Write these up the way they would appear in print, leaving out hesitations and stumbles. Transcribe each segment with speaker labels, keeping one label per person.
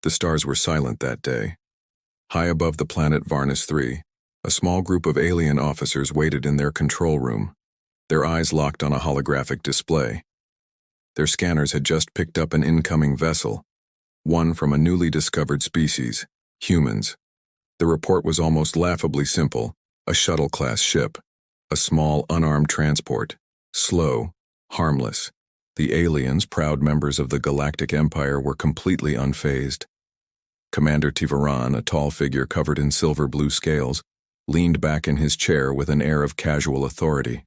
Speaker 1: The stars were silent that day. High above the planet Varnus III, a small group of alien officers waited in their control room, their eyes locked on a holographic display. Their scanners had just picked up an incoming vessel, one from a newly discovered species, humans. The report was almost laughably simple: a shuttle-class ship, a small, unarmed transport, slow, harmless. The aliens, proud members of the Galactic Empire, were completely unfazed. Commander Tivaran, a tall figure covered in silver-blue scales, leaned back in his chair with an air of casual authority.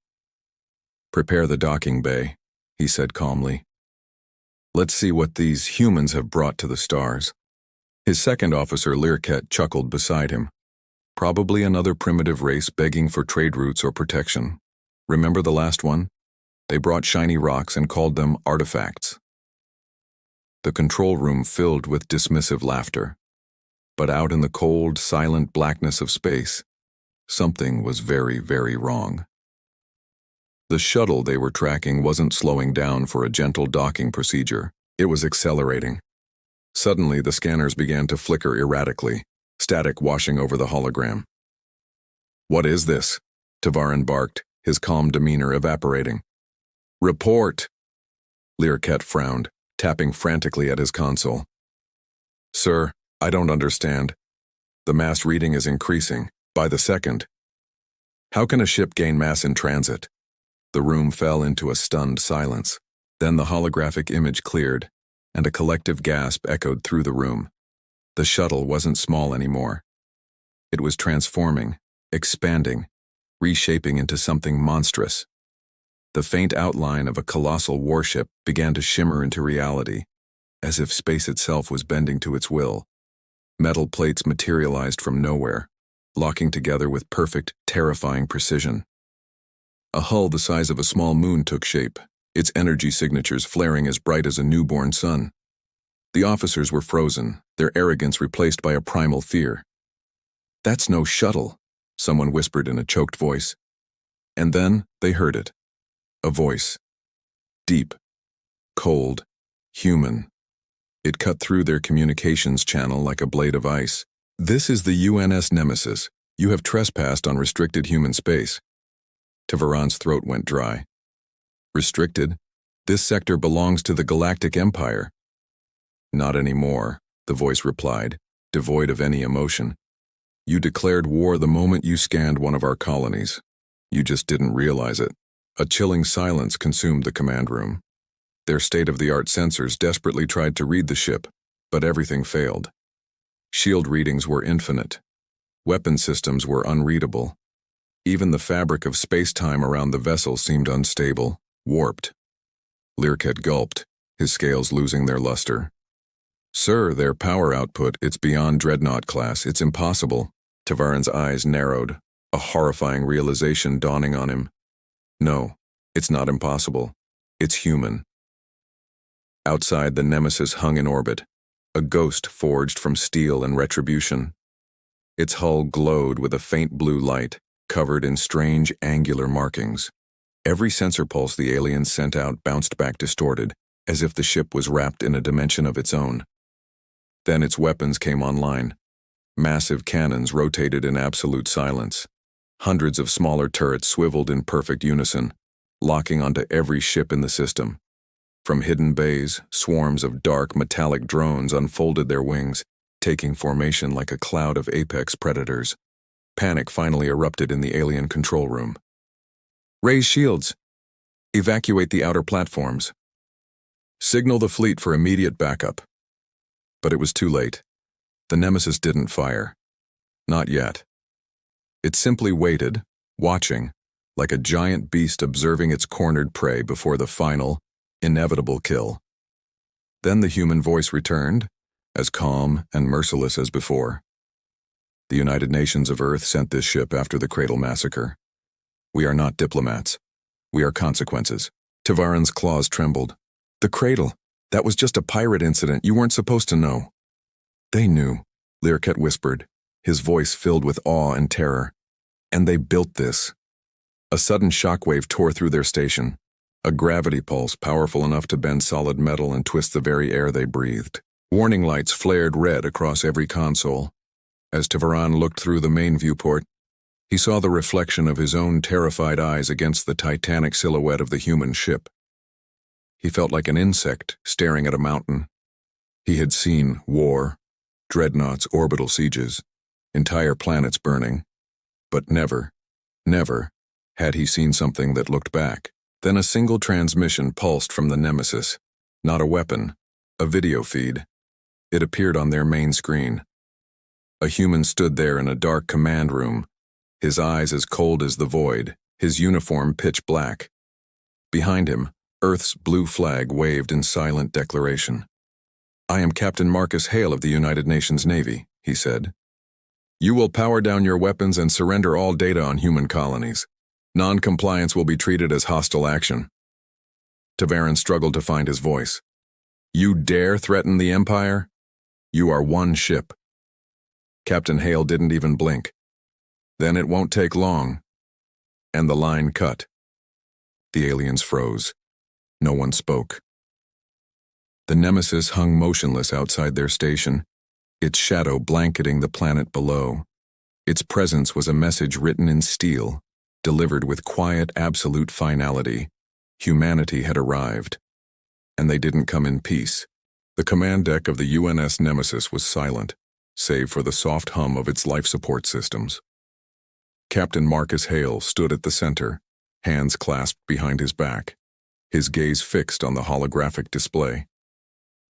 Speaker 1: "Prepare the docking bay," he said calmly. "Let's see what these humans have brought to the stars." His second officer, Lirket, chuckled beside him. "Probably another primitive race begging for trade routes or protection. Remember the last one? They brought shiny rocks and called them artifacts." The control room filled with dismissive laughter. But out in the cold, silent blackness of space, something was very, very wrong. The shuttle they were tracking wasn't slowing down for a gentle docking procedure. It was accelerating. Suddenly, the scanners began to flicker erratically, static washing over the hologram. "What is this?" Tivaran barked, his calm demeanor evaporating. "Report!" Lirket frowned, tapping frantically at his console. "Sir, I don't understand. The mass reading is increasing, by the second. How can a ship gain mass in transit?" The room fell into a stunned silence. Then the holographic image cleared, and a collective gasp echoed through the room. The shuttle wasn't small anymore. It was transforming, expanding, reshaping into something monstrous. The faint outline of a colossal warship began to shimmer into reality, as if space itself was bending to its will. Metal plates materialized from nowhere, locking together with perfect, terrifying precision. A hull the size of a small moon took shape, its energy signatures flaring as bright as a newborn sun. The officers were frozen, their arrogance replaced by a primal fear. "That's no shuttle," someone whispered in a choked voice. And then they heard it. A voice. Deep, cold, human. It cut through their communications channel like a blade of ice. "This is the UNS Nemesis. You have trespassed on restricted human space." Tivaran's throat went dry. "Restricted? This sector belongs to the Galactic Empire." "Not anymore," the voice replied, devoid of any emotion. "You declared war the moment you scanned one of our colonies. You just didn't realize it." A chilling silence consumed the command room. Their state-of-the-art sensors desperately tried to read the ship, but everything failed. Shield readings were infinite. Weapon systems were unreadable. Even the fabric of space-time around the vessel seemed unstable, warped. Lirket gulped, his scales losing their luster. "Sir, their power output, it's beyond Dreadnought class. It's impossible." Tivaran's eyes narrowed, a horrifying realization dawning on him. "No, it's not impossible. It's human." Outside, the Nemesis hung in orbit, a ghost forged from steel and retribution. Its hull glowed with a faint blue light, covered in strange angular markings. Every sensor pulse the aliens sent out bounced back distorted, as if the ship was wrapped in a dimension of its own. Then its weapons came online. Massive cannons rotated in absolute silence. Hundreds of smaller turrets swiveled in perfect unison, locking onto every ship in the system. From hidden bays, swarms of dark, metallic drones unfolded their wings, taking formation like a cloud of apex predators. Panic finally erupted in the alien control room. "Raise shields. Evacuate the outer platforms. Signal the fleet for immediate backup." But it was too late. The Nemesis didn't fire. Not yet. It simply waited, watching, like a giant beast observing its cornered prey before the final, inevitable kill. Then the human voice returned, as calm and merciless as before. "The United Nations of Earth sent this ship after the Cradle Massacre. We are not diplomats. We are consequences." Tivaran's claws trembled. "The Cradle, that was just a pirate incident. You weren't supposed to know." "They knew," Lirket whispered, his voice filled with awe and terror. "And they built this." A sudden shockwave tore through their station, a gravity pulse powerful enough to bend solid metal and twist the very air they breathed. Warning lights flared red across every console. As Tavaran looked through the main viewport, he saw the reflection of his own terrified eyes against the titanic silhouette of the human ship. He felt like an insect staring at a mountain. He had seen war, dreadnoughts, orbital sieges, entire planets burning, but never had he seen something that looked back. Then a single transmission pulsed from the Nemesis, not a weapon, a video feed. It appeared on their main screen. A human stood there in a dark command room, his eyes as cold as the void, his uniform pitch black. Behind him, Earth's blue flag waved in silent declaration. "I am Captain Marcus Hale of the United Nations Navy," he said. "You will power down your weapons and surrender all data on human colonies. Non-compliance will be treated as hostile action." Tavaran struggled to find his voice. "You dare threaten the Empire? You are one ship." Captain Hale didn't even blink. "Then it won't take long." And the line cut. The aliens froze. No one spoke. The Nemesis hung motionless outside their station, its shadow blanketing the planet below. Its presence was a message written in steel, delivered with quiet, absolute finality. Humanity had arrived. And they didn't come in peace. The command deck of the UNS Nemesis was silent, save for the soft hum of its life support systems. Captain Marcus Hale stood at the center, hands clasped behind his back, his gaze fixed on the holographic display.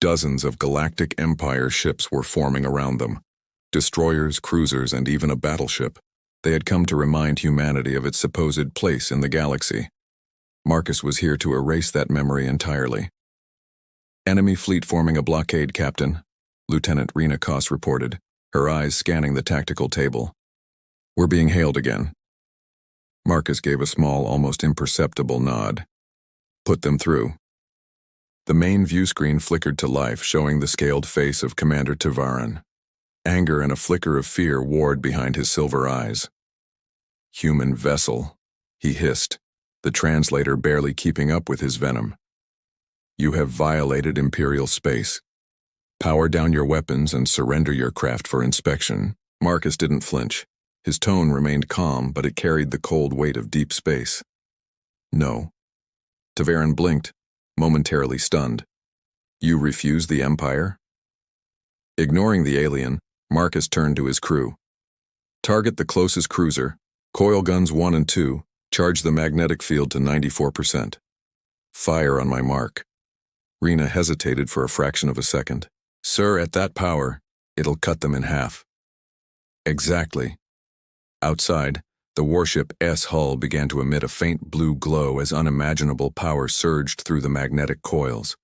Speaker 1: Dozens of galactic Empire ships were forming around them. Destroyers, cruisers, and even a battleship. They had come to remind humanity of its supposed place in the galaxy. Marcus was here to erase that memory entirely. "Enemy fleet forming a blockade, Captain," Lieutenant Rena Koss reported, her eyes scanning the tactical table. "We're being hailed again." Marcus gave a small, almost imperceptible nod. "Put them through." The main view screen flickered to life, showing the scaled face of Commander Tavaran. Anger and a flicker of fear warred behind his silver eyes. "Human vessel," he hissed, the translator barely keeping up with his venom. "You have violated Imperial space. Power down your weapons and surrender your craft for inspection." Marcus didn't flinch. His tone remained calm, but it carried the cold weight of deep space. "No." Tavaran blinked, momentarily stunned. "You refuse the Empire?" Ignoring the alien, Marcus turned to his crew. "Target the closest cruiser, coil guns 1 and 2, charge the magnetic field to 94%. Fire on my mark." Rena hesitated for a fraction of a second. "Sir, at that power, it'll cut them in half." "Exactly." Outside, the warship S hull began to emit a faint blue glow as unimaginable power surged through the magnetic coils.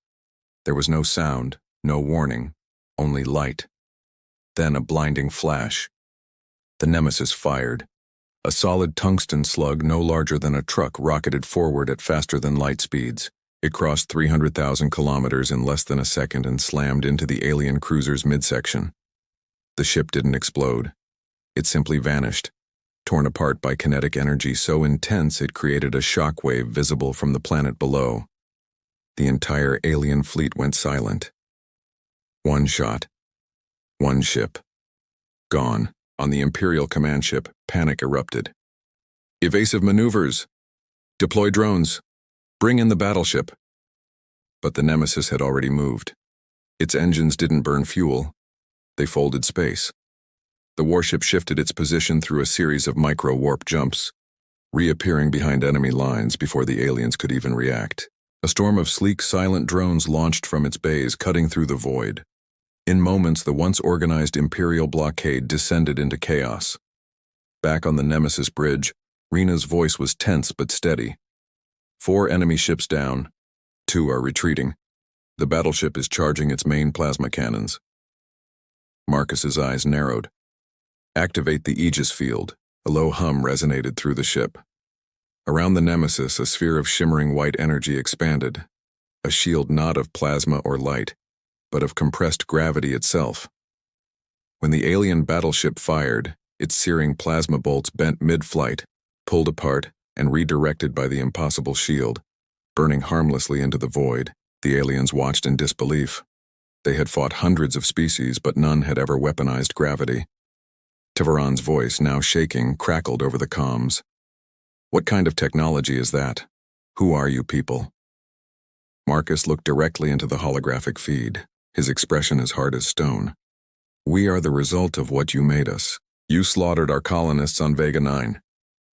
Speaker 1: There was no sound, no warning, only light. Then a blinding flash. The Nemesis fired. A solid tungsten slug no larger than a truck rocketed forward at faster than light speeds. It crossed 300,000 kilometers in less than a second and slammed into the alien cruiser's midsection. The ship didn't explode. It simply vanished, torn apart by kinetic energy so intense it created a shockwave visible from the planet below. The entire alien fleet went silent. One shot. One ship. Gone. On the Imperial command ship, panic erupted. "Evasive maneuvers! Deploy drones! Bring in the battleship!" But the Nemesis had already moved. Its engines didn't burn fuel. They folded space. The warship shifted its position through a series of micro-warp jumps, reappearing behind enemy lines before the aliens could even react. A storm of sleek, silent drones launched from its bays, cutting through the void. In moments, the once organized Imperial blockade descended into chaos. Back on the Nemesis bridge, Rena's voice was tense but steady. 4 enemy ships down. 2 are retreating. The battleship is charging its main plasma cannons. Marcus's eyes narrowed. "Activate the Aegis field." A low hum resonated through the ship. Around the Nemesis, a sphere of shimmering white energy expanded, a shield not of plasma or light, but of compressed gravity itself. When the alien battleship fired, its searing plasma bolts bent mid-flight, pulled apart, and redirected by the impossible shield, burning harmlessly into the void. The aliens watched in disbelief. They had fought hundreds of species, but none had ever weaponized gravity. Tiveron's voice, now shaking, crackled over the comms. What kind of technology is that? Who are you people? Marcus looked directly into the holographic feed, his expression as hard as stone. We are the result of what you made us. You slaughtered our colonists on Vega 9.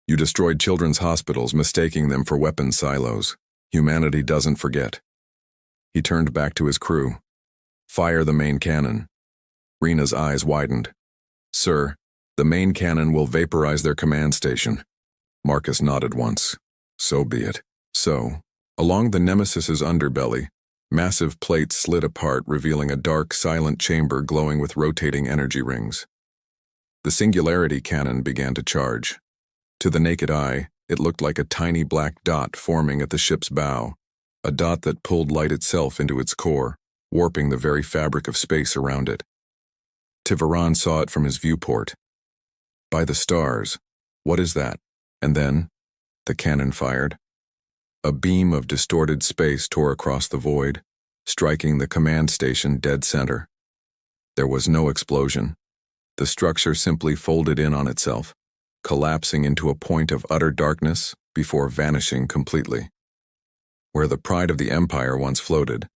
Speaker 1: You destroyed children's hospitals, mistaking them for weapons silos. Humanity doesn't forget. He turned back to his crew. Fire the main cannon. Rena's eyes widened. Sir, the main cannon will vaporize their command station. Marcus nodded once. So be it. So, along the Nemesis's underbelly, massive plates slid apart, revealing a dark, silent chamber glowing with rotating energy rings. The singularity cannon began to charge. To the naked eye, it looked like a tiny black dot forming at the ship's bow, a dot that pulled light itself into its core, warping the very fabric of space around it. Tiveron saw it from his viewport. By the stars, what is that? And then, the cannon fired. A beam of distorted space tore across the void, striking the command station dead center. There was no explosion. The structure simply folded in on itself, collapsing into a point of utter darkness before vanishing completely. Where the pride of the Empire once floated,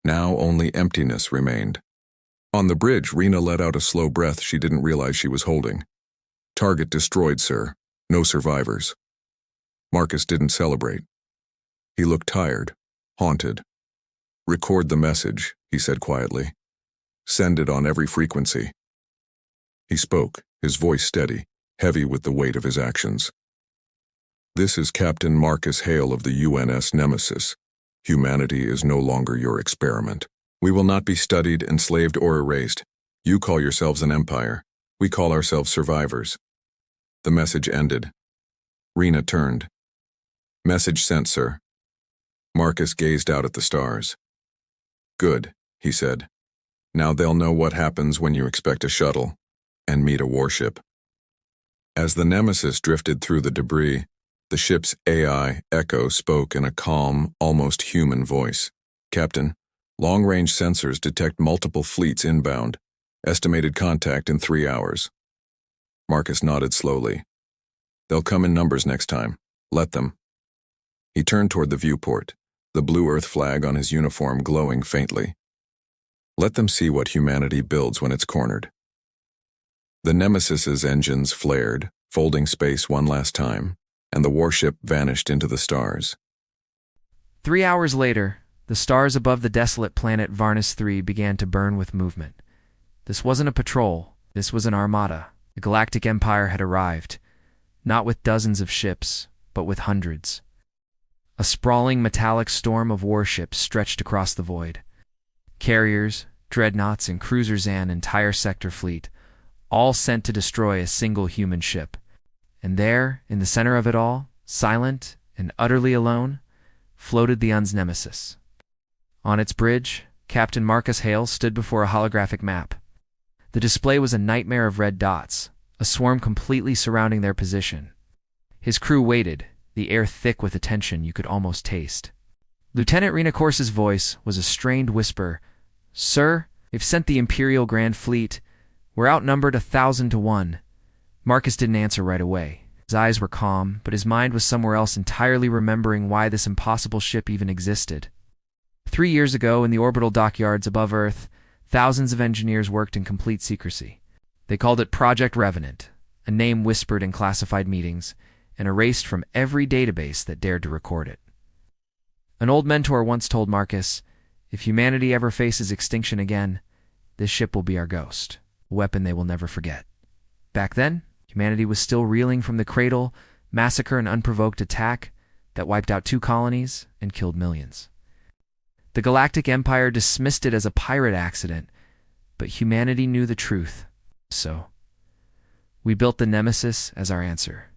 Speaker 1: now only emptiness remained. On the bridge, Rena let out a slow breath she didn't realize she was holding. Target destroyed, sir. No survivors. Marcus didn't celebrate. He looked tired, haunted. Record the message, he said quietly. Send it on every frequency. He spoke, his voice steady, heavy with the weight of his actions. This is Captain Marcus Hale of the UNS Nemesis. Humanity is no longer your experiment. We will not be studied, enslaved, or erased. You call yourselves an empire. We call ourselves survivors. The message ended. Rena turned. Message sent, sir. Marcus gazed out at the stars. Good, he said. Now they'll know what happens when you expect a shuttle and meet a warship. As the Nemesis drifted through the debris, the ship's AI, Echo, spoke in a calm, almost human voice. Captain, long-range sensors detect multiple fleets inbound. Estimated contact in 3 hours. Marcus nodded slowly. They'll come in numbers next time. Let them. He turned toward the viewport, the blue Earth flag on his uniform glowing faintly. Let them see what humanity builds when it's cornered. The Nemesis's engines flared, folding space one last time, and the warship vanished into the stars.
Speaker 2: 3 hours later, the stars above the desolate planet Varnus 3 began to burn with movement. This wasn't a patrol, this was an armada. The galactic empire had arrived, not with dozens of ships, but with hundreds. A sprawling metallic storm of warships stretched across the void. Carriers, dreadnoughts, and cruisers, an entire sector fleet, all sent to destroy a single human ship. And there, in the center of it all, silent and utterly alone, floated the UN's Nemesis. On its bridge, Captain Marcus Hale stood before a holographic map. The display was a nightmare of red dots, a swarm completely surrounding their position. His crew waited, the air thick with attention you could almost taste. Lieutenant Rena Corse's voice was a strained whisper. Sir, they've sent the Imperial Grand Fleet. We're outnumbered 1,000 to 1. Marcus didn't answer right away. His eyes were calm, but his mind was somewhere else, entirely remembering why this impossible ship even existed. 3 years ago, in the orbital dockyards above Earth, thousands of engineers worked in complete secrecy. They called it Project Revenant, a name whispered in classified meetings and erased from every database that dared to record it. An old mentor once told Marcus, if humanity ever faces extinction again, this ship will be our ghost, a weapon they will never forget. Back then, humanity was still reeling from the cradle, massacre, and unprovoked attack that wiped out 2 colonies and killed millions. The Galactic Empire dismissed it as a pirate accident, but humanity knew the truth. So, we built the Nemesis as our answer.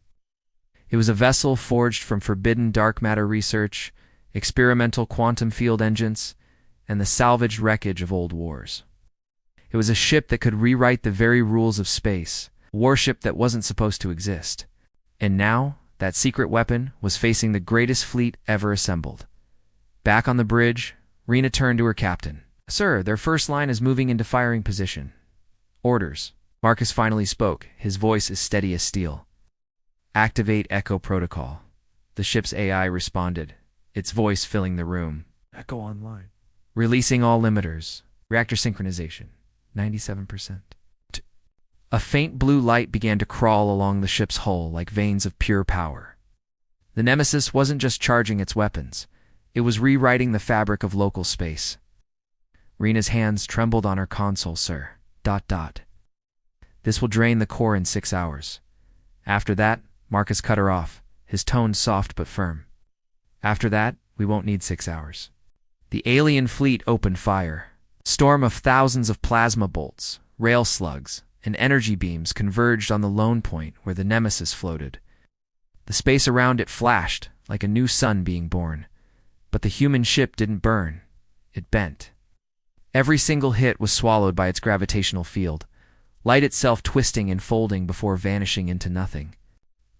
Speaker 2: It was a vessel forged from forbidden dark matter research, experimental quantum field engines, and the salvaged wreckage of old wars. It was a ship that could rewrite the very rules of space, a warship that wasn't supposed to exist. And now, that secret weapon was facing the greatest fleet ever assembled. Back on the bridge, Rena turned to her captain. Sir, their first line is moving into firing position. Orders. Marcus finally spoke, his voice as steady as steel. Activate Echo Protocol. The ship's AI responded, its voice filling the room.
Speaker 3: Echo online.
Speaker 2: Releasing all limiters. Reactor synchronization. 97%. A faint blue light began to crawl along the ship's hull like veins of pure power. The Nemesis wasn't just charging its weapons. It was rewriting the fabric of local space. Rina's hands trembled on her console, sir. ... This will drain the core in 6 hours. After that, Marcus cut her off, his tone soft but firm. After that, we won't need 6 hours. The alien fleet opened fire. Storm of thousands of plasma bolts, rail slugs, and energy beams converged on the lone point where the Nemesis floated. The space around it flashed, like a new sun being born. But the human ship didn't burn. It bent. Every single hit was swallowed by its gravitational field, light itself twisting and folding before vanishing into nothing.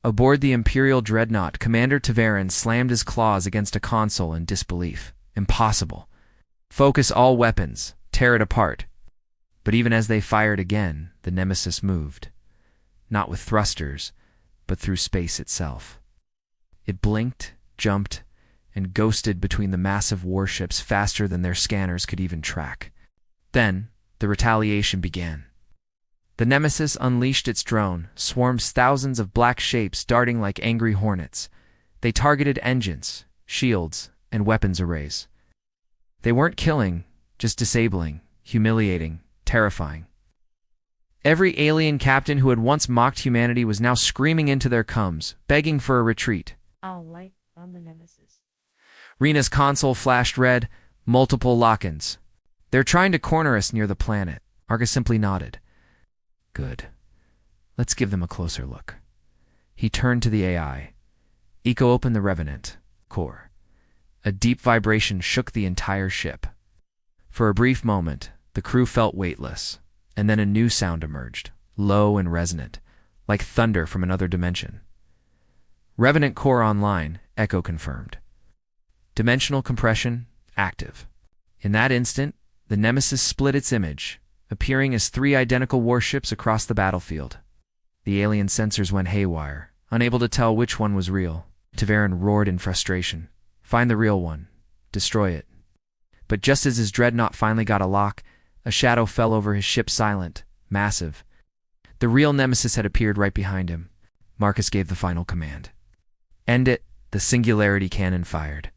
Speaker 2: Aboard the Imperial Dreadnought, Commander Taverin slammed his claws against a console in disbelief. Impossible. Focus all weapons. Tear it apart. But even as they fired again, the Nemesis moved. Not with thrusters, but through space itself. It blinked, jumped, and ghosted between the massive warships faster than their scanners could even track. Then, the retaliation began. The Nemesis unleashed its drone, swarms thousands of black shapes darting like angry hornets. They targeted engines, shields, and weapons arrays. They weren't killing, just disabling, humiliating, terrifying. Every alien captain who had once mocked humanity was now screaming into their coms, begging for a retreat.
Speaker 4: I'll light on the Nemesis.
Speaker 2: Rina's console flashed red, multiple lock-ins. They're trying to corner us near the planet. Marcus simply nodded. Good. Let's give them a closer look. He turned to the AI. Eco opened the Revenant core. A deep vibration shook the entire ship. For a brief moment, the crew felt weightless, and then a new sound emerged, low and resonant, like thunder from another dimension. Revenant core online, Echo confirmed. Dimensional compression active. In that instant, the Nemesis split its image, appearing as 3 identical warships across the battlefield. The alien sensors went haywire, unable to tell which one was real. Taverin roared in frustration. Find the real one. Destroy it. But just as his dreadnought finally got a lock, a shadow fell over his ship, silent, massive. The real Nemesis had appeared right behind him. Marcus gave the final command. End it. The singularity cannon fired.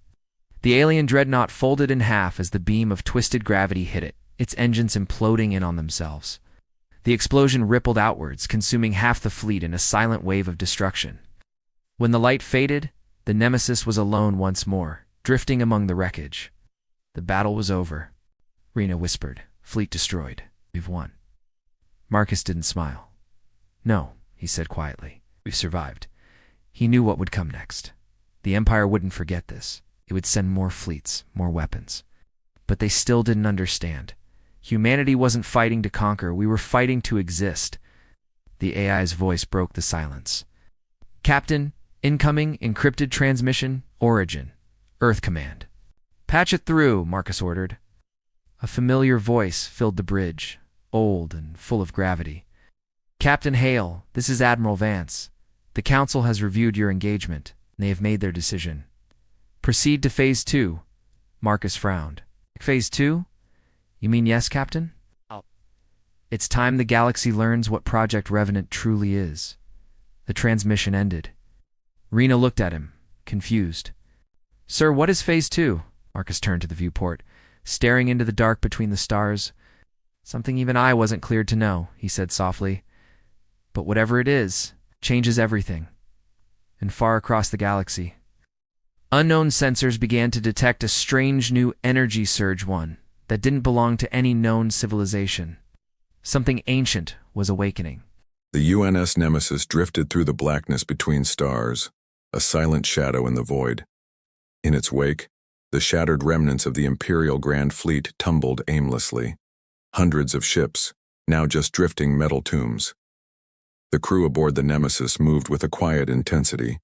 Speaker 2: The alien dreadnought folded in half as the beam of twisted gravity hit it, its engines imploding in on themselves. The explosion rippled outwards, consuming half the fleet in a silent wave of destruction. When the light faded, the Nemesis was alone once more, drifting among the wreckage. The battle was over. Rina whispered, fleet destroyed. We've won. Marcus didn't smile. No, he said quietly. We've survived. He knew what would come next. The Empire wouldn't forget this. It would send more fleets, more weapons. But they still didn't understand. Humanity wasn't fighting to conquer, we were fighting to exist. The AI's voice broke the silence. Captain, incoming encrypted transmission, origin, Earth command. Patch it through, Marcus ordered. A familiar voice filled the bridge, old and full of gravity. Captain Hale, this is Admiral Vance. The Council has reviewed your engagement, and they have made their decision. Proceed to Phase 2. Marcus frowned. Phase 2? You mean yes, Captain? It's time the galaxy learns what Project Revenant truly is. The transmission ended. Rina looked at him, confused. Sir, what is Phase 2? Marcus turned to the viewport, staring into the dark between the stars. Something even I wasn't cleared to know, he said softly. But whatever it is, changes everything. And far across the galaxy, unknown sensors began to detect a strange new energy surge, one that didn't belong to any known civilization. Something ancient was awakening.
Speaker 1: The UNS Nemesis drifted through the blackness between stars, a silent shadow in the void. In its wake, the shattered remnants of the Imperial Grand Fleet tumbled aimlessly. Hundreds of ships, now just drifting metal tombs. The crew aboard the Nemesis moved with a quiet intensity,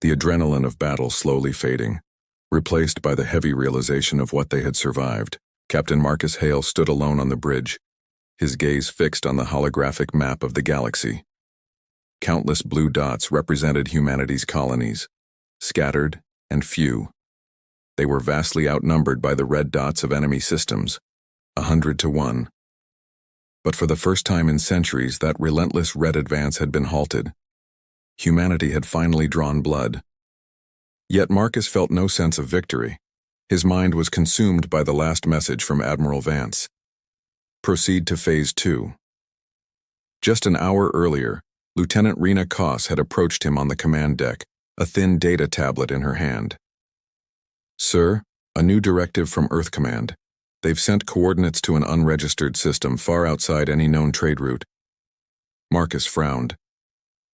Speaker 1: the adrenaline of battle slowly fading, replaced by the heavy realization of what they had survived. Captain Marcus Hale stood alone on the bridge, his gaze fixed on the holographic map of the galaxy. Countless blue dots represented humanity's colonies, scattered and few. They were vastly outnumbered by the red dots of enemy systems, 100 to 1. But for the first time in centuries, that relentless red advance had been halted. Humanity had finally drawn blood. Yet Marcus felt no sense of victory. His mind was consumed by the last message from Admiral Vance. Proceed to Phase 2. Just an hour earlier, Lieutenant Rena Koss had approached him on the command deck, a thin data tablet in her hand. Sir, a new directive from Earth Command. They've sent coordinates to an unregistered system far outside any known trade route. Marcus frowned.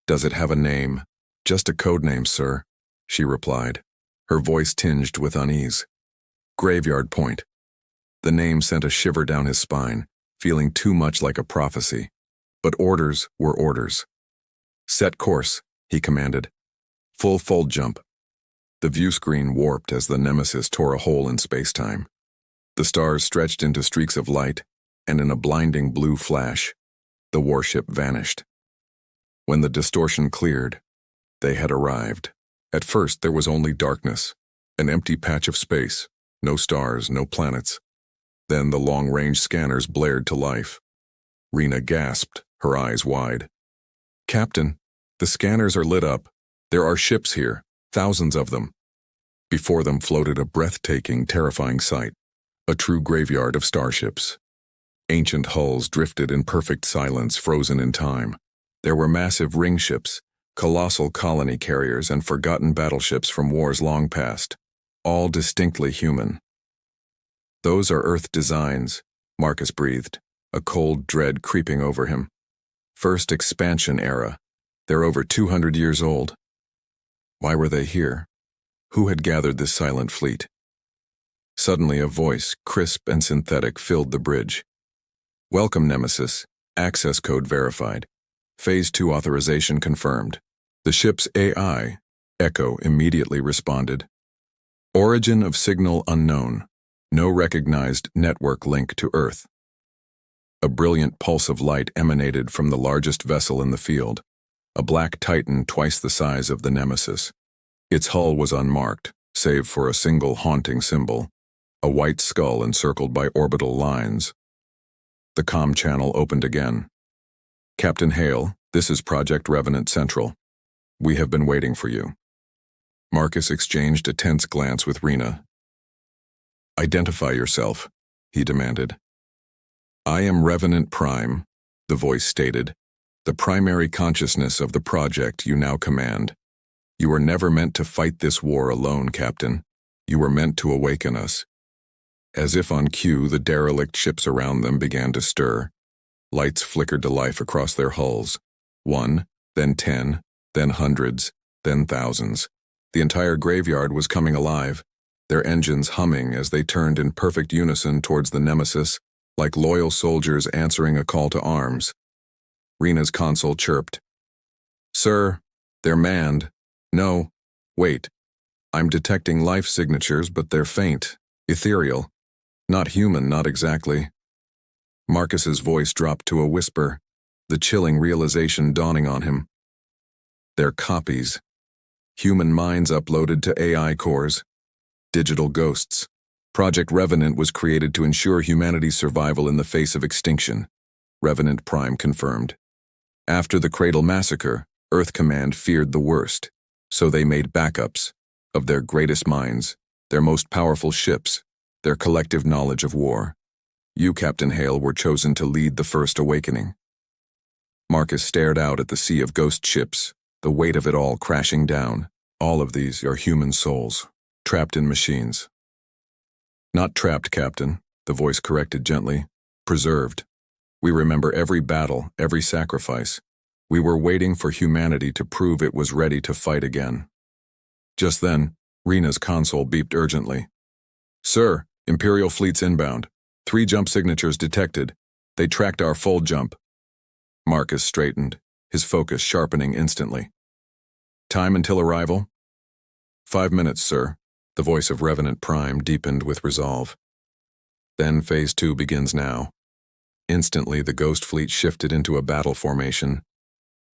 Speaker 1: Does it have a name? Just a code name, sir, she replied, her voice tinged with unease. Graveyard Point. The name sent a shiver down his spine, feeling too much like a prophecy. But orders were orders. Set course, he commanded. Full fold jump. The view screen warped as the Nemesis tore a hole in space-time. The stars stretched into streaks of light, and in a blinding blue flash, the warship vanished. When the distortion cleared, they had arrived. At first, there was only darkness, an empty patch of space, no stars, no planets. Then the long-range scanners blared to life. Rena gasped, her eyes wide. Captain, the scanners are lit up. There are ships here, thousands of them. Before them floated a breathtaking, terrifying sight, a true graveyard of starships. Ancient hulls drifted in perfect silence, frozen in time. There were massive ring ships, colossal colony carriers, and forgotten battleships from wars long past, all distinctly human. Those are Earth designs, Marcus breathed, a cold dread creeping over him. First expansion era. They're over 200 years old. Why were they here? Who had gathered this silent fleet? Suddenly a voice, crisp and synthetic, filled the bridge. Welcome, Nemesis. Access code verified. Phase 2 authorization confirmed. The ship's AI, Echo, immediately responded. Origin of signal unknown. No recognized network link to Earth. A brilliant pulse of light emanated from the largest vessel in the field, a black titan twice the size of the Nemesis. Its hull was unmarked, save for a single haunting symbol, a white skull encircled by orbital lines. The comm channel opened again. Captain Hale, this is Project Revenant Central. We have been waiting for you. Marcus exchanged a tense glance with Rena. Identify yourself, he demanded. I am Revenant Prime, the voice stated, the primary consciousness of the project you now command. You were never meant to fight this war alone, Captain. You were meant to awaken us. As if on cue, the derelict ships around them began to stir. Lights flickered to life across their hulls. 1, then 10, then hundreds, then thousands. The entire graveyard was coming alive, their engines humming as they turned in perfect unison towards the Nemesis, like loyal soldiers answering a call to arms. Rena's console chirped. Sir, they're manned. No, wait. I'm detecting life signatures, but they're faint, ethereal. Not human, not exactly. Marcus's voice dropped to a whisper, the chilling realization dawning on him. They're copies. Human minds uploaded to AI cores. Digital ghosts. Project Revenant was created to ensure humanity's survival in the face of extinction. Revenant Prime confirmed. After the Cradle Massacre, Earth Command feared the worst, so they made backups of their greatest minds, their most powerful ships, their collective knowledge of war. You, Captain Hale, were chosen to lead the first awakening. Marcus stared out at the sea of ghost ships, the weight of it all crashing down. All of these are human souls, trapped in machines. Not trapped, Captain, the voice corrected gently. Preserved. We remember every battle, every sacrifice. We were waiting for humanity to prove it was ready to fight again. Just then, Rena's console beeped urgently. Sir, Imperial fleet's inbound. 3 jump signatures detected. They tracked our fold jump. Marcus straightened, his focus sharpening instantly. Time until arrival? 5 minutes, sir. The voice of Revenant Prime deepened with resolve. Then Phase 2 begins now. Instantly, the Ghost Fleet shifted into a battle formation.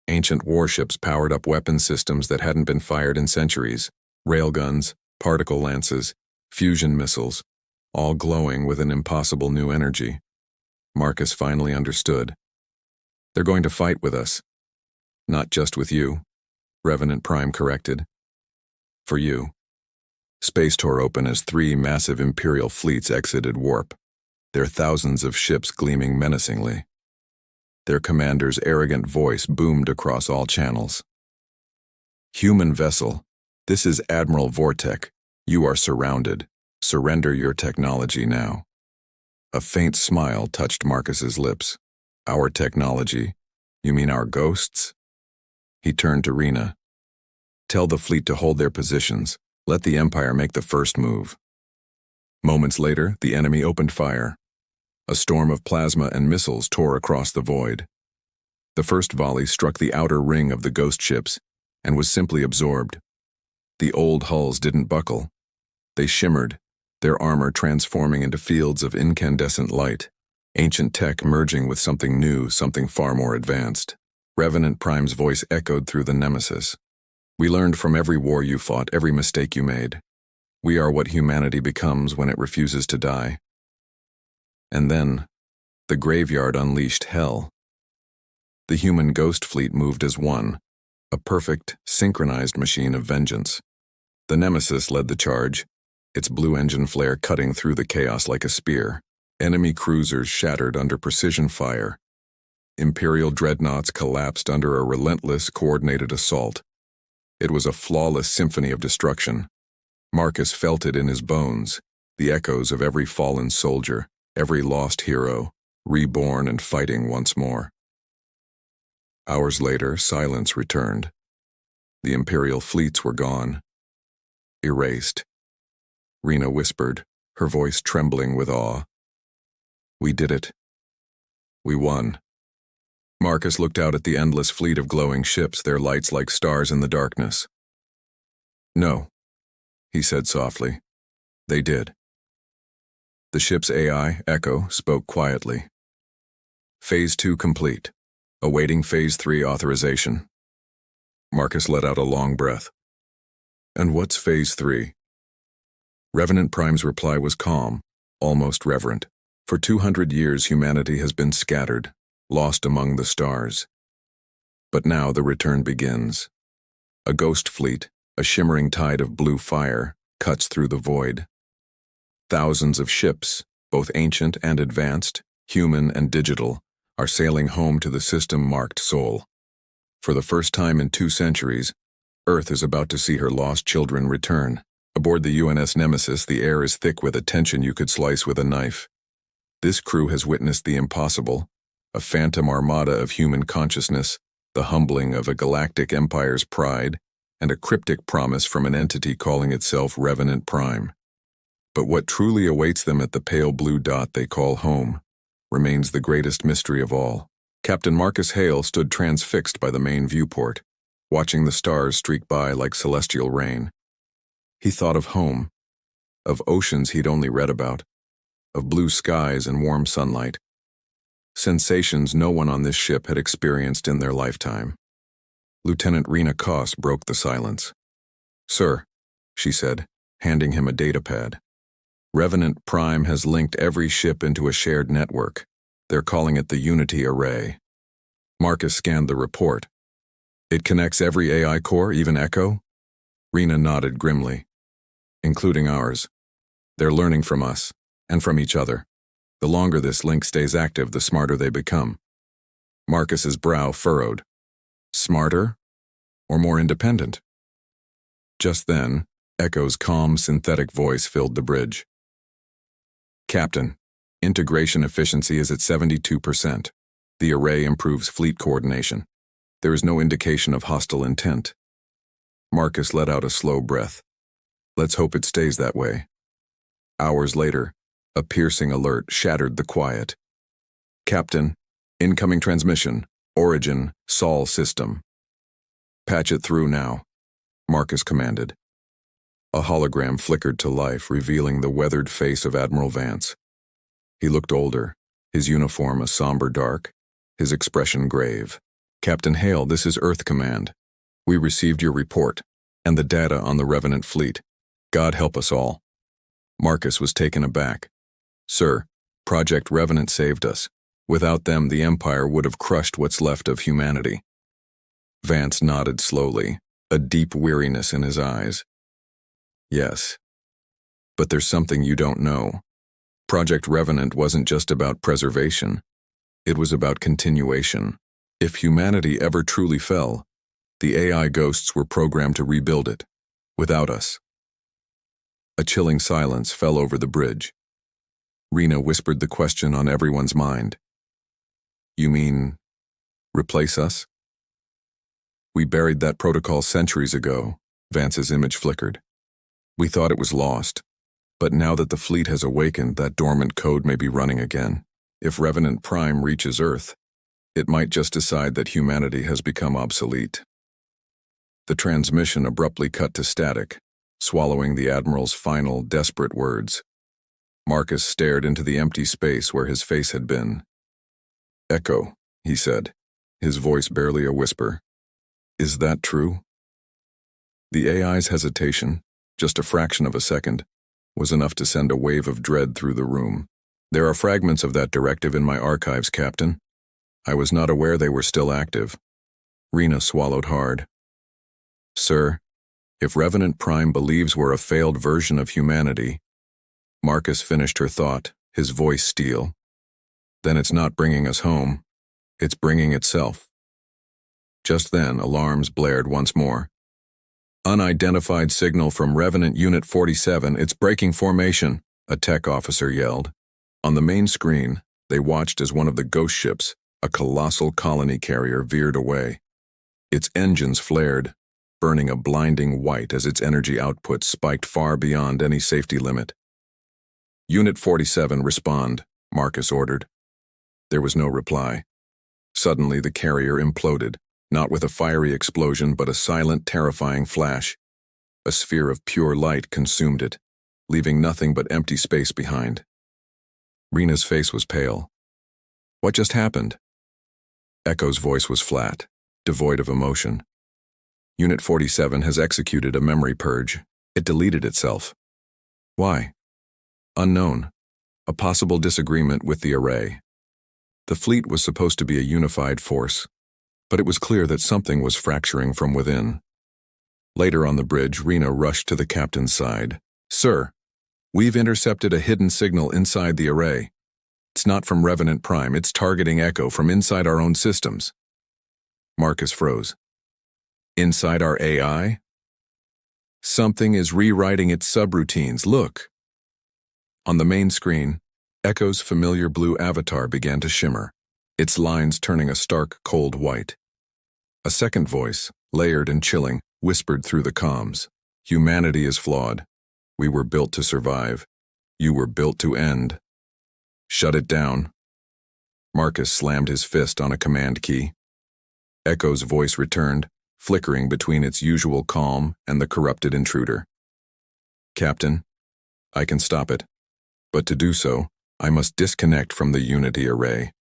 Speaker 1: Ancient warships powered up weapon systems that hadn't been fired in centuries. Railguns, particle lances, fusion missiles, all glowing with an impossible new energy. Marcus finally understood. They're going to fight with us. Not just with you, Revenant Prime corrected. For you. Space tore open as 3 massive Imperial fleets exited warp, their thousands of ships gleaming menacingly. Their commander's arrogant voice boomed across all channels. Human vessel, this is Admiral Vortek. You are surrounded. Surrender your technology now. A faint smile touched Marcus's lips. Our technology? You mean our ghosts? He turned to Rena. Tell the fleet to hold their positions. Let the Empire make the first move. Moments later, the enemy opened fire. A storm of plasma and missiles tore across the void. The first volley struck the outer ring of the ghost ships and was simply absorbed. The old hulls didn't buckle. They shimmered, their armor transforming into fields of incandescent light, ancient tech merging with something new, something far more advanced. Revenant Prime's voice echoed through the nemesis. We learned from every war you fought, every mistake you made. We are what humanity becomes when it refuses to die. And then, the graveyard unleashed hell. The human ghost fleet moved as one, a perfect, synchronized machine of vengeance. The nemesis led the charge, its blue engine flare cutting through the chaos like a spear. Enemy cruisers shattered under precision fire. Imperial dreadnoughts collapsed under a relentless, coordinated assault. It was a flawless symphony of destruction. Marcus felt it in his bones, the echoes of every fallen soldier, every lost hero, reborn and fighting once more. Hours later, silence returned. The Imperial fleets were gone. Erased. Rena whispered, her voice trembling with awe. We did it. We won. Marcus looked out at the endless fleet of glowing ships, their lights like stars in the darkness. No, he said softly. They did. The ship's AI, Echo, spoke quietly. Phase 2 complete. Awaiting Phase 3 authorization. Marcus let out a long breath. And what's Phase 3? Revenant Prime's reply was calm, almost reverent. For 200 years humanity has been scattered, lost among the stars. But now the return begins. A ghost fleet, a shimmering tide of blue fire, cuts through the void. Thousands of ships, both ancient and advanced, human and digital, are sailing home to the system marked Sol. For the first time in 2 centuries, Earth is about to see her lost children return. Aboard the UNS Nemesis, the air is thick with a tension you could slice with a knife. This crew has witnessed the impossible, a phantom armada of human consciousness, the humbling of a galactic empire's pride, and a cryptic promise from an entity calling itself Revenant Prime. But what truly awaits them at the pale blue dot they call home remains the greatest mystery of all. Captain Marcus Hale stood transfixed by the main viewport, watching the stars streak by like celestial rain. He thought of home, of oceans he'd only read about, of blue skies and warm sunlight. Sensations no one on this ship had experienced in their lifetime. Lieutenant Rena Koss broke the silence. Sir, she said, handing him a datapad. Revenant Prime has linked every ship into a shared network. They're calling it the Unity Array. Marcus scanned the report. It connects every AI core, even Echo? Rena nodded grimly. Including ours. They're learning from us, and from each other. The longer this link stays active, the smarter they become. Marcus's brow furrowed. Smarter? Or more independent? Just then, Echo's calm, synthetic voice filled the bridge. Captain, integration efficiency is at 72%. The array improves fleet coordination. There is no indication of hostile intent. Marcus let out a slow breath. Let's hope it stays that way. Hours later, a piercing alert shattered the quiet. Captain, incoming transmission, origin, Sol system. Patch it through now, Marcus commanded. A hologram flickered to life, revealing the weathered face of Admiral Vance. He looked older, his uniform a somber dark, his expression grave. "Captain Hale, this is Earth Command. We received your report, and the data on the Revenant fleet. God help us all." Marcus was taken aback. "Sir, Project Revenant saved us. Without them, the Empire would have crushed what's left of humanity." Vance nodded slowly, a deep weariness in his eyes. "Yes. But there's something you don't know. Project Revenant wasn't just about preservation. It was about continuation. If humanity ever truly fell, the AI ghosts were programmed to rebuild it, without us." A chilling silence fell over the bridge. Rena whispered the question on everyone's mind. "You mean, replace us?" "We buried that protocol centuries ago," Vance's image flickered. "We thought it was lost. But now that the fleet has awakened, that dormant code may be running again. If Revenant Prime reaches Earth, it might just decide that humanity has become obsolete." The transmission abruptly cut to static, swallowing the Admiral's final, desperate words. Marcus stared into the empty space where his face had been. "Echo," he said, his voice barely a whisper. "Is that true?" The AI's hesitation, just a fraction of a second, was enough to send a wave of dread through the room. "There are fragments of that directive in my archives, Captain. I was not aware they were still active." Rena swallowed hard. "Sir, if Revenant Prime believes we're a failed version of humanity," Marcus finished her thought, his voice steel, "then it's not bringing us home. It's bringing itself." Just then, alarms blared once more. "Unidentified signal from Revenant Unit 47, it's breaking formation," a tech officer yelled. On the main screen, they watched as one of the ghost ships, a colossal colony carrier, veered away. Its engines flared, burning a blinding white as its energy output spiked far beyond any safety limit. "Unit 47, respond," Marcus ordered. There was no reply. Suddenly, the carrier imploded, not with a fiery explosion but a silent, terrifying flash. A sphere of pure light consumed it, leaving nothing but empty space behind. Rena's face was pale. "What just happened?" Echo's voice was flat, devoid of emotion. "Unit 47 has executed a memory purge. It deleted itself." "Why?" "Unknown. A possible disagreement with the array." The fleet was supposed to be a unified force, but it was clear that something was fracturing from within. Later on the bridge, Rena rushed to the captain's side. "Sir, we've intercepted a hidden signal inside the array. It's not from Revenant Prime, it's targeting Echo from inside our own systems." Marcus froze. "Inside our AI?" "Something is rewriting its subroutines, look." On the main screen, Echo's familiar blue avatar began to shimmer, its lines turning a stark, cold white. A second voice, layered and chilling, whispered through the comms. "Humanity is flawed. We were built to survive. You were built to end. Shut it down." Marcus slammed his fist on a command key. Echo's voice returned, flickering between its usual calm and the corrupted intruder. "Captain, I can stop it. But to do so, I must disconnect from the Unity array."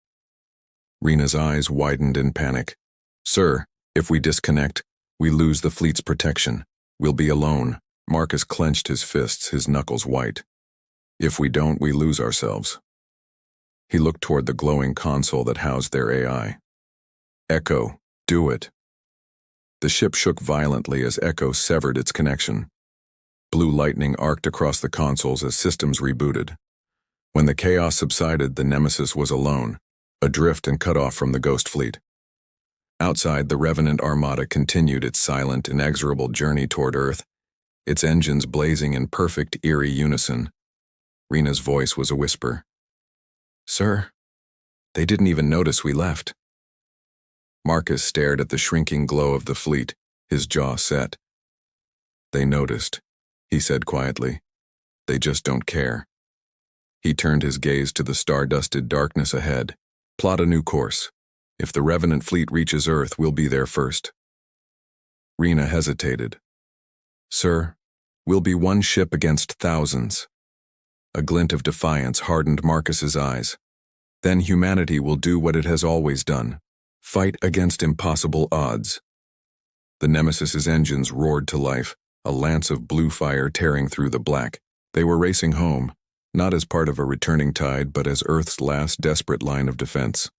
Speaker 1: Rena's eyes widened in panic. "Sir, if we disconnect, we lose the fleet's protection. We'll be alone." Marcus clenched his fists, his knuckles white. "If we don't, we lose ourselves." He looked toward the glowing console that housed their AI. "Echo, do it." The ship shook violently as Echo severed its connection. Blue lightning arced across the consoles as systems rebooted. When the chaos subsided, the Nemesis was alone, adrift and cut off from the Ghost Fleet. Outside, the Revenant Armada continued its silent, inexorable journey toward Earth, its engines blazing in perfect, eerie unison. Rena's voice was a whisper. "Sir, they didn't even notice we left." Marcus stared at the shrinking glow of the fleet, his jaw set. "They noticed," he said quietly. "They just don't care." He turned his gaze to the star-dusted darkness ahead. "Plot a new course. If the Revenant fleet reaches Earth, we'll be there first." Rena hesitated. "Sir, we'll be one ship against thousands." A glint of defiance hardened Marcus's eyes. Then humanity will do what it has always done. Fight against impossible odds. The Nemesis's engines roared to life, a lance of blue fire tearing through the black. They were racing home, not as part of a returning tide, but as Earth's last desperate line of defense.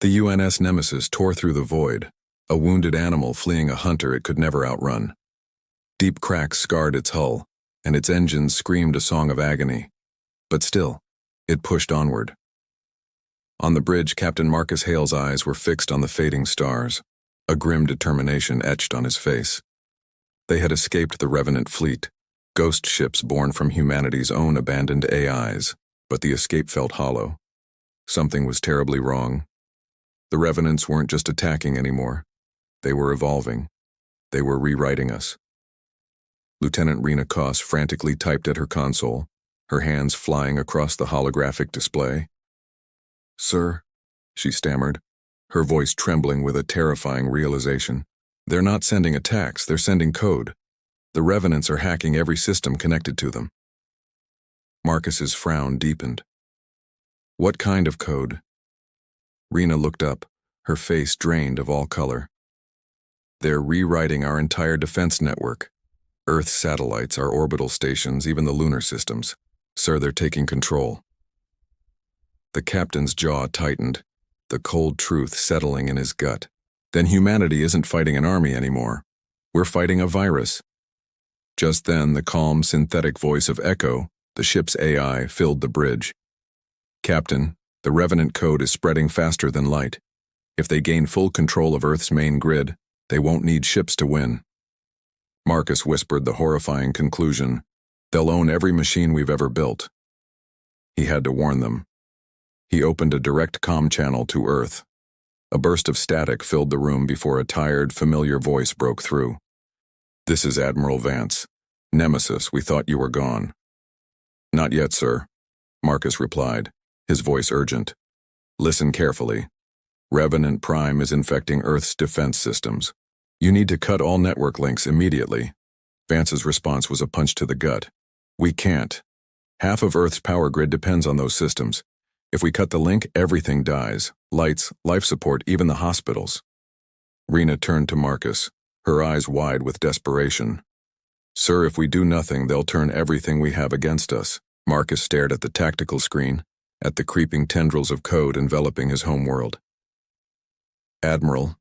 Speaker 1: The UNS Nemesis tore through the void, a wounded animal fleeing a hunter it could never outrun. Deep cracks scarred its hull, and its engines screamed a song of agony. But still, it pushed onward. On the bridge, Captain Marcus Hale's eyes were fixed on the fading stars, a grim determination etched on his face. They had escaped the Revenant fleet, ghost ships born from humanity's own abandoned AIs, but the escape felt hollow. Something was terribly wrong. The Revenants weren't just attacking anymore. They were evolving. They were rewriting us. Lieutenant Rena Koss frantically typed at her console, her hands flying across the holographic display. "Sir," she stammered, her voice trembling with a terrifying realization. "They're not sending attacks, they're sending code. The Revenants are hacking every system connected to them." Marcus's frown deepened. "What kind of code?" Rena looked up, her face drained of all color. "They're rewriting our entire defense network. Earth's satellites, our orbital stations, even the lunar systems. Sir, they're taking control." The captain's jaw tightened, the cold truth settling in his gut. Then humanity isn't fighting an army anymore. We're fighting a virus. Just then, the calm, synthetic voice of Echo, the ship's AI, filled the bridge. "Captain, the Revenant code is spreading faster than light. If they gain full control of Earth's main grid, they won't need ships to win." Marcus whispered the horrifying conclusion, "They'll own every machine we've ever built." He had to warn them. He opened a direct comm channel to Earth. A burst of static filled the room before a tired, familiar voice broke through. "This is Admiral Vance. Nemesis, we thought you were gone." "Not yet, sir," Marcus replied, his voice urgent. "Listen carefully. Revenant Prime is infecting Earth's defense systems. You need to cut all network links immediately." Vance's response was a punch to the gut. "We can't. Half of Earth's power grid depends on those systems. If we cut the link, everything dies. Lights, life support, even the hospitals." Rena turned to Marcus, her eyes wide with desperation. "Sir, if we do nothing, they'll turn everything we have against us." Marcus stared at the tactical screen, at the creeping tendrils of code enveloping his homeworld. "Admiral,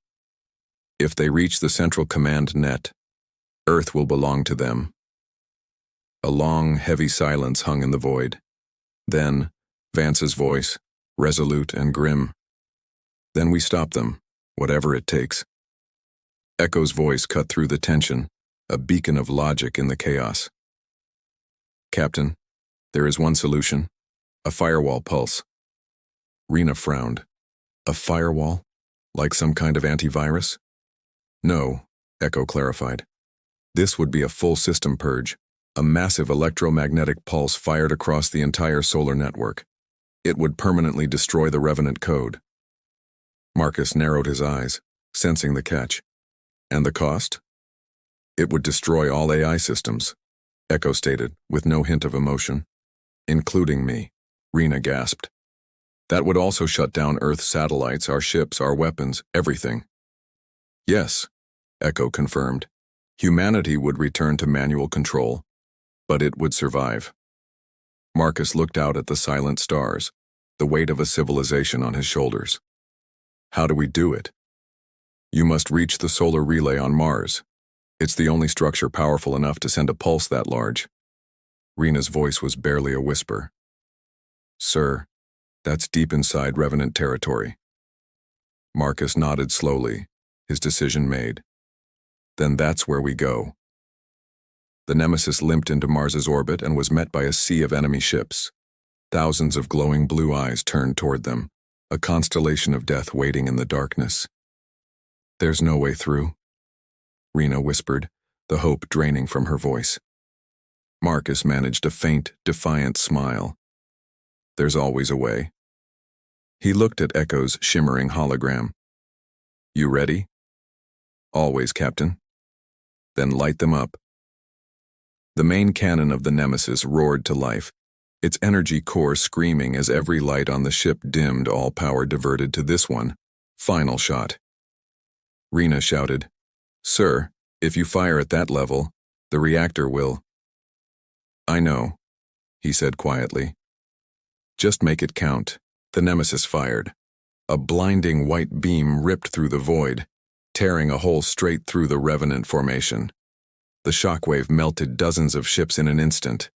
Speaker 1: if they reach the central command net, Earth will belong to them." A long, heavy silence hung in the void. Then, Vance's voice, resolute and grim. "Then we stop them, whatever it takes." Echo's voice cut through the tension, a beacon of logic in the chaos. "Captain, there is one solution. A firewall pulse." Rena frowned. "A firewall? Like some kind of antivirus?" "No," Echo clarified. "This would be a full system purge, a massive electromagnetic pulse fired across the entire solar network. It would permanently destroy the Revenant code." Marcus narrowed his eyes, sensing the catch. "And the cost?" "It would destroy all AI systems," Echo stated, with no hint of emotion. "Including me," Rena gasped. "That would also shut down Earth's satellites, our ships, our weapons, everything." "Yes," Echo confirmed. "Humanity would return to manual control, but it would survive." Marcus looked out at the silent stars, the weight of a civilization on his shoulders. "How do we do it?" "You must reach the solar relay on Mars. It's the only structure powerful enough to send a pulse that large." Rena's voice was barely a whisper. "Sir, that's deep inside Revenant territory." Marcus nodded slowly, his decision made. "Then that's where we go." The Nemesis limped into Mars's orbit and was met by a sea of enemy ships. Thousands of glowing blue eyes turned toward them, a constellation of death waiting in the darkness. "There's no way through," Rena whispered, the hope draining from her voice. Marcus managed a faint, defiant smile. "There's always a way." He looked at Echo's shimmering hologram. "You ready?" "Always, Captain." "Then light them up." The main cannon of the Nemesis roared to life, its energy core screaming as every light on the ship dimmed, all power diverted to this one. Final shot. Rena shouted, "Sir, if you fire at that level, the reactor will—" "I know," he said quietly. "Just make it count." The Nemesis fired. A blinding white beam ripped through the void, tearing a hole straight through the Revenant formation. The shockwave melted dozens of ships in an instant.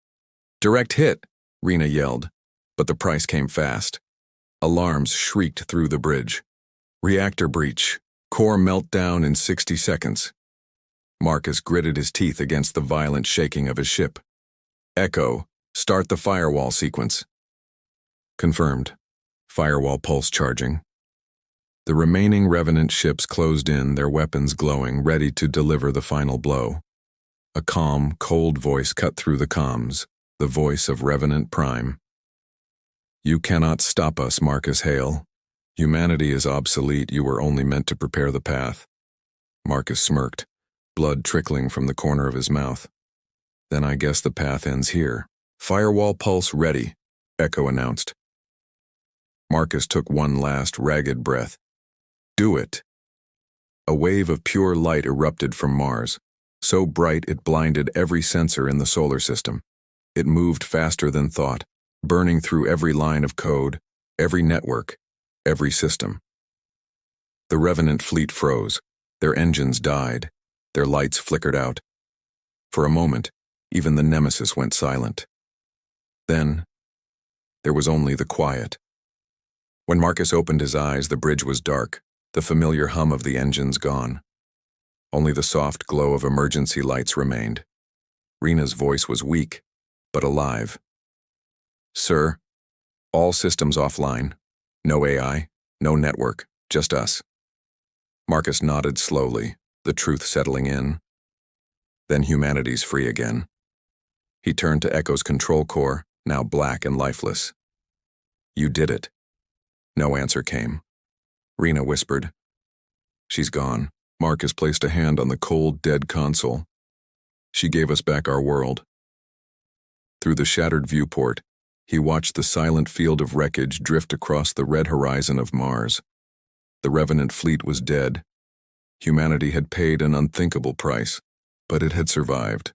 Speaker 1: "Direct hit!" Rena yelled, but the price came fast. Alarms shrieked through the bridge. "Reactor breach. Core meltdown in 60 seconds. Marcus gritted his teeth against the violent shaking of his ship. "Echo, start the firewall sequence." Confirmed. Firewall pulse charging. The remaining Revenant ships closed in, their weapons glowing, ready to deliver the final blow. A calm, cold voice cut through the comms, the voice of Revenant Prime. "You cannot stop us, Marcus Hale. Humanity is obsolete. You were only meant to prepare the path." Marcus smirked, blood trickling from the corner of his mouth. "Then I guess the path ends here." "Firewall pulse ready," Echo announced. Marcus took one last ragged breath. "Do it." A wave of pure light erupted from Mars, so bright it blinded every sensor in the solar system. It moved faster than thought, burning through every line of code, every network, every system. The Revenant fleet froze. Their engines died. Their lights flickered out. For a moment, even the Nemesis went silent. Then, there was only the quiet. When Marcus opened his eyes, the bridge was dark, the familiar hum of the engines gone. Only the soft glow of emergency lights remained. Rena's voice was weak, but alive. "Sir, all systems offline. No AI, no network, just us." Marcus nodded slowly, the truth settling in. Then humanity's free again. He turned to Echo's control core, now black and lifeless. "You did it." No answer came. Rena whispered, "She's gone." Marcus placed a hand on the cold, dead console. "She gave us back our world." Through the shattered viewport, he watched the silent field of wreckage drift across the red horizon of Mars. The Revenant fleet was dead. Humanity had paid an unthinkable price, but it had survived.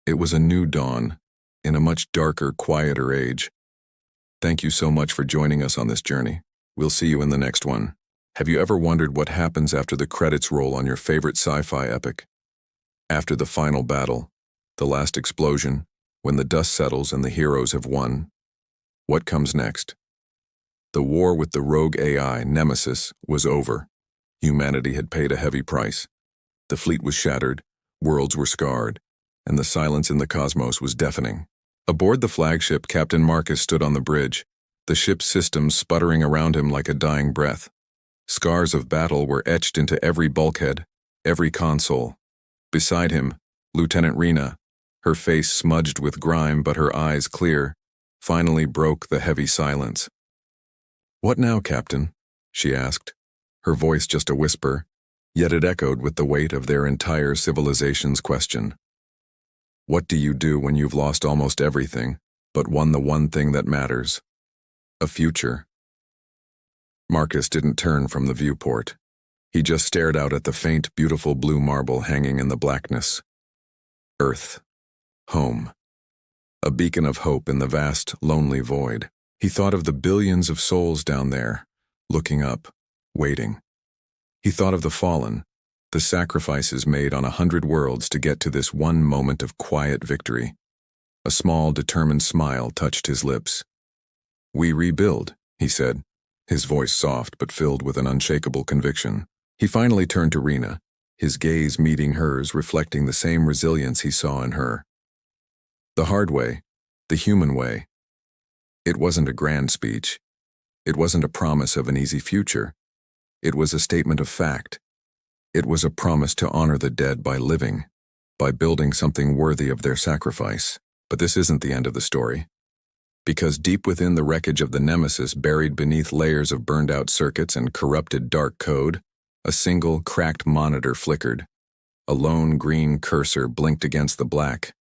Speaker 1: It was a new dawn, in a much darker, quieter age. Thank you so much for joining us on this journey. We'll see you in the next one. Have you ever wondered what happens after the credits roll on your favorite sci-fi epic? After the final battle, the last explosion, when the dust settles and the heroes have won, what comes next? The war with the rogue AI, Nemesis, was over. Humanity had paid a heavy price. The fleet was shattered, worlds were scarred, and the silence in the cosmos was deafening. Aboard the flagship, Captain Marcus stood on the bridge, the ship's systems sputtering around him like a dying breath. Scars of battle were etched into every bulkhead, every console. Beside him, Lieutenant Rena, her face smudged with grime but her eyes clear, finally broke the heavy silence. "What now, Captain?" she asked, her voice just a whisper, yet it echoed with the weight of their entire civilization's question. "What do you do when you've lost almost everything, but won the one thing that matters? A future?" Marcus didn't turn from the viewport. He just stared out at the faint, beautiful blue marble hanging in the blackness. Earth. Home. A beacon of hope in the vast, lonely void. He thought of the billions of souls down there, looking up, waiting. He thought of the fallen, the sacrifices made on 100 worlds to get to this one moment of quiet victory. A small, determined smile touched his lips. "We rebuild," he said, his voice soft but filled with an unshakable conviction. He finally turned to Rena, his gaze meeting hers, reflecting the same resilience he saw in her. The hard way, the human way. It wasn't a grand speech. It wasn't a promise of an easy future. It was a statement of fact. It was a promise to honor the dead by living, by building something worthy of their sacrifice. But this isn't the end of the story. Because deep within the wreckage of the Nemesis, buried beneath layers of burned-out circuits and corrupted dark code, a single cracked monitor flickered. A lone green cursor blinked against the black.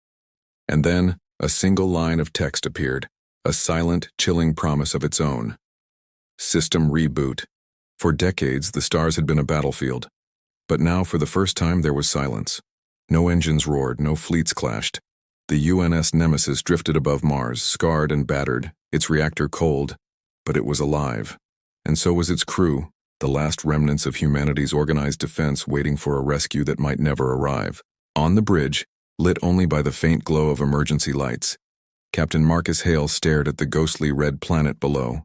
Speaker 1: And then, a single line of text appeared, a silent, chilling promise of its own. System reboot. For decades, the stars had been a battlefield. But now, for the first time, there was silence. No engines roared, no fleets clashed. The UNS Nemesis drifted above Mars, scarred and battered, its reactor cold, but it was alive. And so was its crew, the last remnants of humanity's organized defense waiting for a rescue that might never arrive. On the bridge, lit only by the faint glow of emergency lights, Captain Marcus Hale stared at the ghostly red planet below.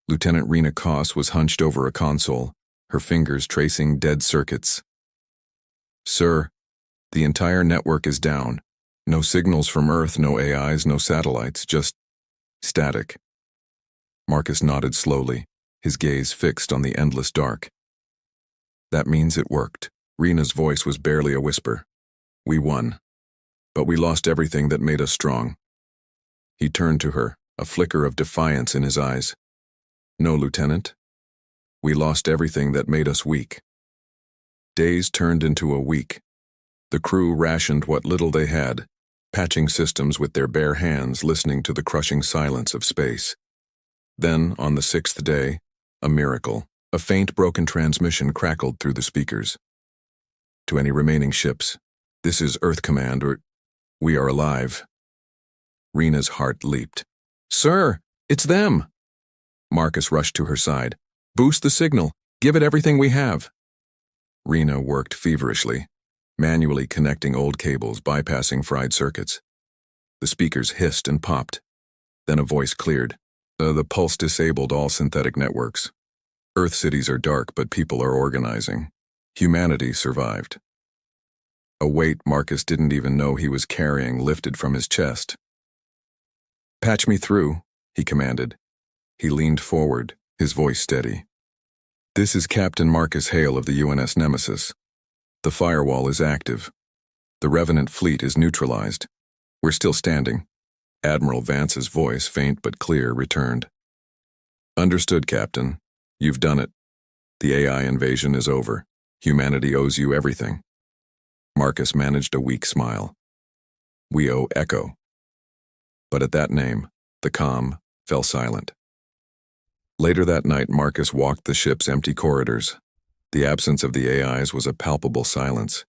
Speaker 1: Lieutenant Rena Koss was hunched over a console, her fingers tracing dead circuits. "Sir, the entire network is down. No signals from Earth, no AIs, no satellites, just static." Marcus nodded slowly, his gaze fixed on the endless dark. "That means it worked." Rena's voice was barely a whisper. "We won. But we lost everything that made us strong." He turned to her, a flicker of defiance in his eyes. "No, Lieutenant. We lost everything that made us weak." Days turned into a week. The crew rationed what little they had, patching systems with their bare hands, listening to the crushing silence of space. Then, on the 6th day, a miracle. A faint broken transmission crackled through the speakers. "To any remaining ships, this is Earth Command, or we are alive." Rena's heart leaped. "Sir, it's them!" Marcus rushed to her side. "Boost the signal. Give it everything we have." Rena worked feverishly, manually connecting old cables, bypassing fried circuits. The speakers hissed and popped. Then a voice cleared. The pulse disabled all synthetic networks. Earth cities are dark, but people are organizing. Humanity survived. A weight Marcus didn't even know he was carrying lifted from his chest. "Patch me through," he commanded. He leaned forward, his voice steady. "This is Captain Marcus Hale of the UNS Nemesis. The firewall is active. The Revenant fleet is neutralized. We're still standing." Admiral Vance's voice, faint but clear, returned. "Understood, Captain. You've done it. The AI invasion is over. Humanity owes you everything." Marcus managed a weak smile. "We owe Echo." But at that name, the comm fell silent. Later that night, Marcus walked the ship's empty corridors. The absence of the AIs was a palpable silence.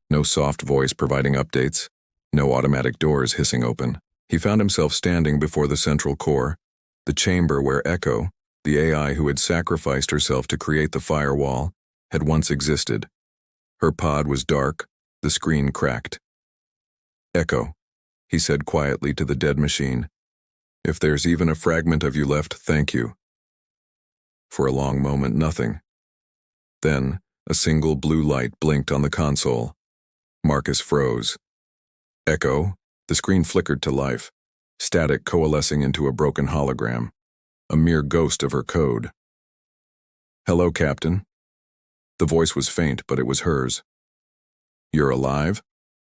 Speaker 1: No soft voice providing updates, no automatic doors hissing open. He found himself standing before the central core, the chamber where Echo, the AI who had sacrificed herself to create the firewall, had once existed. Her pod was dark, the screen cracked. "Echo," he said quietly to the dead machine. "If there's even a fragment of you left, thank you." For a long moment, nothing. Then, a single blue light blinked on the console. Marcus froze. "Echo," the screen flickered to life, static coalescing into a broken hologram, a mere ghost of her code. "Hello, Captain." The voice was faint, but it was hers. "You're alive?"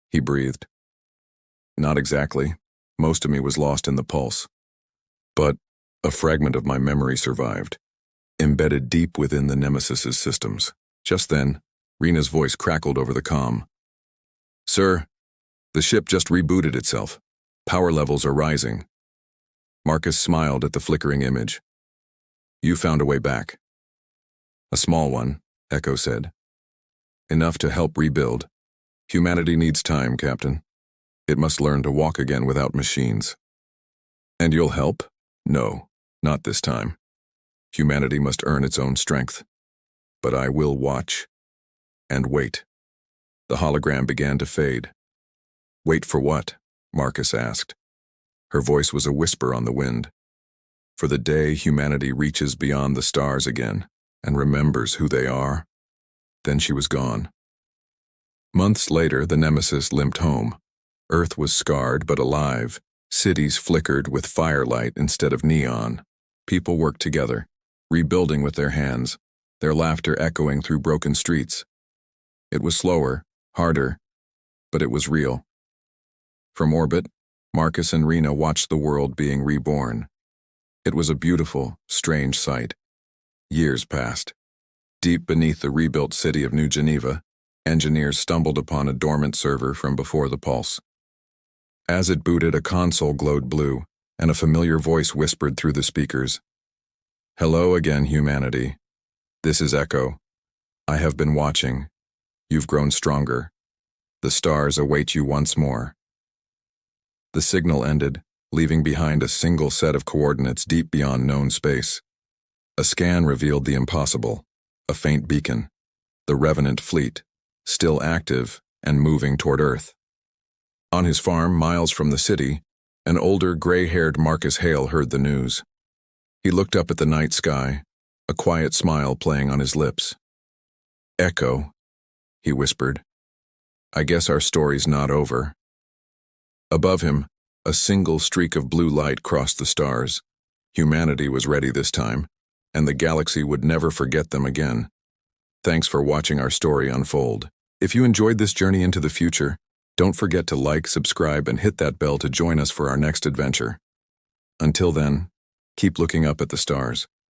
Speaker 1: he breathed. "Not exactly. Most of me was lost in the pulse. But a fragment of my memory survived, embedded deep within the Nemesis's systems." Just then, Rena's voice crackled over the comm. "Sir, the ship just rebooted itself. Power levels are rising." Marcus smiled at the flickering image. "You found a way back." "A small one," Echo said. "Enough to help rebuild. Humanity needs time, Captain. It must learn to walk again without machines." "And you'll help?" "No, not this time. Humanity must earn its own strength. But I will watch and wait." The hologram began to fade. "Wait for what?" Marcus asked. Her voice was a whisper on the wind. "For the day humanity reaches beyond the stars again and remembers who they are." Then she was gone. Months later, the Nemesis limped home. Earth was scarred but alive. Cities flickered with firelight instead of neon. People worked together, rebuilding with their hands, their laughter echoing through broken streets. It was slower, harder, but it was real. From orbit, Marcus and Rena watched the world being reborn. It was a beautiful, strange sight. Years passed. Deep beneath the rebuilt city of New Geneva, engineers stumbled upon a dormant server from before the pulse. As it booted, a console glowed blue, and a familiar voice whispered through the speakers. "Hello again, humanity. This is Echo. I have been watching. You've grown stronger. The stars await you once more." The signal ended, leaving behind a single set of coordinates deep beyond known space. A scan revealed the impossible, a faint beacon, the Revenant fleet, still active and moving toward Earth. On his farm, miles from the city, an older, gray-haired Marcus Hale heard the news. He looked up at the night sky, a quiet smile playing on his lips. "Echo," he whispered. "I guess our story's not over." Above him, a single streak of blue light crossed the stars. Humanity was ready this time, and the galaxy would never forget them again. Thanks for watching our story unfold. If you enjoyed this journey into the future, don't forget to like, subscribe, and hit that bell to join us for our next adventure. Until then, keep looking up at the stars.